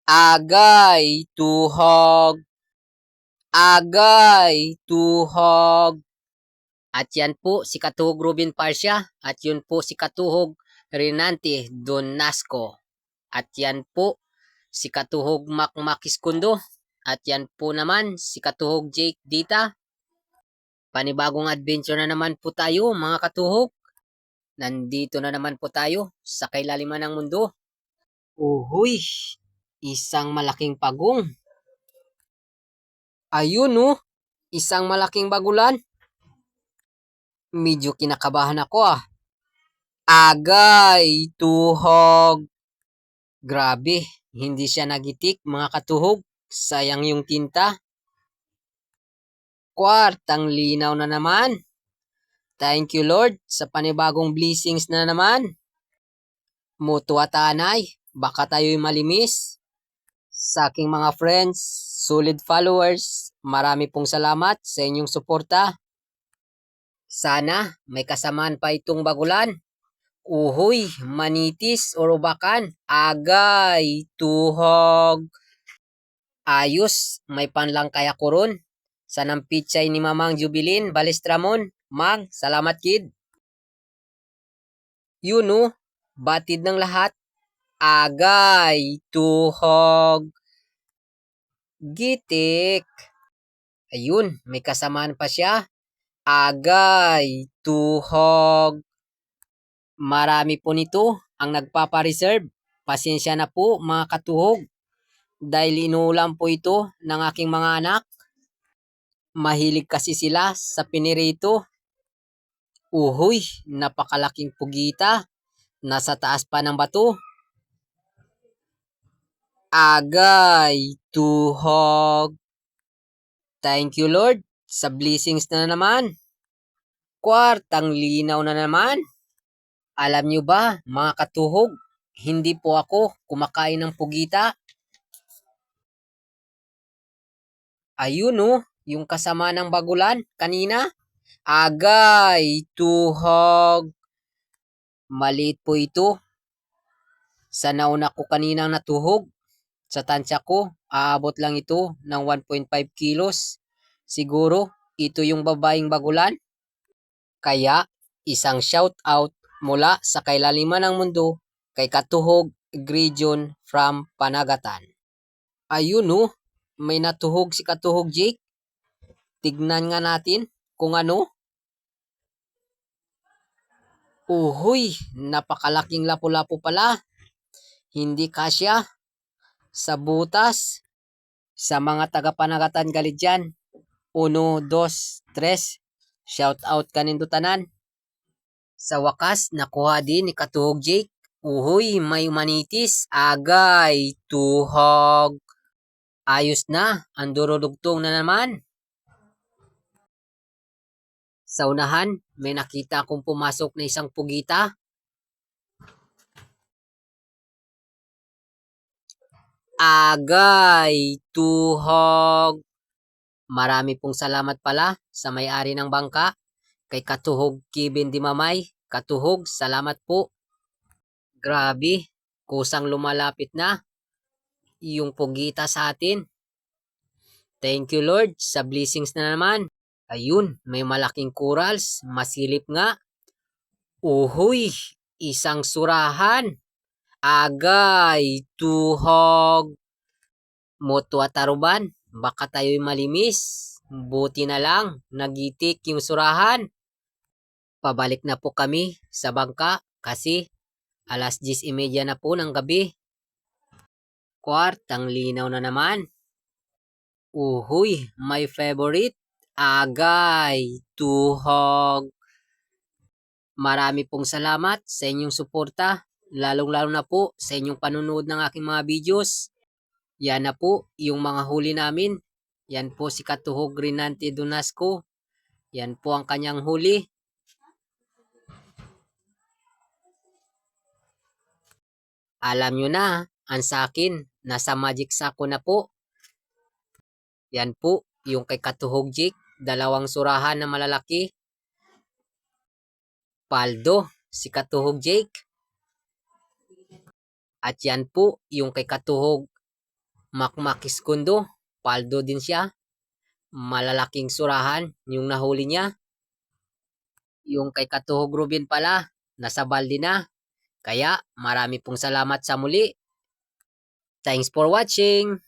Agay, tuhog. Agay, tuhog. At yan po si Katuhog Ruben Parsia at yun po si Katuhog Renante Donasco. At yan po si Katuhog Makmakis Kundo. At yan po naman si Katuhog Jake Dita. Panibagong adventure na naman po tayo mga katuhog. Nandito na naman po tayo sa kailaliman ng mundo. Uhuy, isang malaking pagong. Ayun oh, isang malaking bagulan. Medyo kinakabahan ako ah. Agay, tuhog. Grabe, hindi siya nagitik mga katuhog. Sayang yung tinta. Kwartang linaw na naman. Thank you Lord sa panibagong blessings na naman. Muto at anay, baka tayo'y malimis. Sa aking mga friends, solid followers, marami pong salamat sa inyong suporta. Sana may kasamaan pa itong bagulan. Uhoy, manitis o rubakan, agay, tuhog. Ayos, may panlang kaya kuron. Sanang pitsay ni Mamang Jubilin, Balestramon. Mang, salamat kid. Yun oh, batid ng lahat. Agay, tuhog. Gitik. Ayun, may kasamaan pa siya. Agay, tuhog. Marami po nito ang nagpapareserve. Pasensya na po mga katuhog. Dahil inuulam po ito ng aking mga anak. Mahilig kasi sila sa pinirito. Uhoy, napakalaking pugita. Nasa taas pa ng bato. Agay, tuhog. Thank you Lord sa blessings na naman. Kwartang linaw na naman. Alam nyo ba mga katuhog, hindi po ako kumakain ng pugita. Ayun oh, yung kasama ng bagulan kanina. Agay, tuhog. Maliit po ito. Sa nauna ko kaninang natuhog. Sa tansya ko, aabot lang ito ng 1.5 kilos. Siguro, ito yung babaeng bagulan. Kaya, isang shout out mula sa kailaliman ng mundo kay Katuhog Region from Panagatan. Ayun oh, may natuhog si Katuhog Jake. Tignan nga natin kung ano. Uhoy, napakalaking lapu-lapu pala. Hindi kasya sa butas. Sa mga taga-Panagatan galit dyan. 1, 2, 3. Shout out kanindo tanan. Sa wakas, nakuha din ni Katuhog Jake. Uhoy, may manitis. Agay, tuhog. Ayos na, ang durudugtong na naman. Sa unahan, may nakita akong pumasok na isang pugita. Agay, tuhog. Marami pong salamat pala sa may-ari ng bangka. Kay Katuhog Kevin Dimamay. Katuhog, salamat po. Grabe, kusang lumalapit na yung pugita sa atin. Thank you Lord sa blessings na naman. Ayun, may malaking corals, masilip nga. Uhoy, isang surahan. Agay, tuhog. Moto at aruban, baka tayo'y malimis. Buti na lang, nagitik yung surahan. Pabalik na po kami sa bangka kasi 10:30 na po ng gabi. Kwartang linaw na naman. Uhuy, my favorite. Agay, tuhog. Marami pong salamat sa inyong suporta. Lalong-lalo na po sa inyong panunood ng aking mga videos. Yan na po yung mga huli namin. Yan po si Katuhog Renante Donasco. Yan po ang kanyang huli. Alam nyo na, ang sa akin, nasa magic sako na po. Yan po, yung kay Katuhog Jake, 2 surahan na malalaki. Paldo, si Katuhog Jake. At yan po, yung kay Katuhog Makmakis Kundo, paldo din siya. Malalaking surahan yung nahuli niya. Yung kay Katuhog Rubin pala, nasa balde na. Kaya marami pong salamat sa muli. Thanks for watching!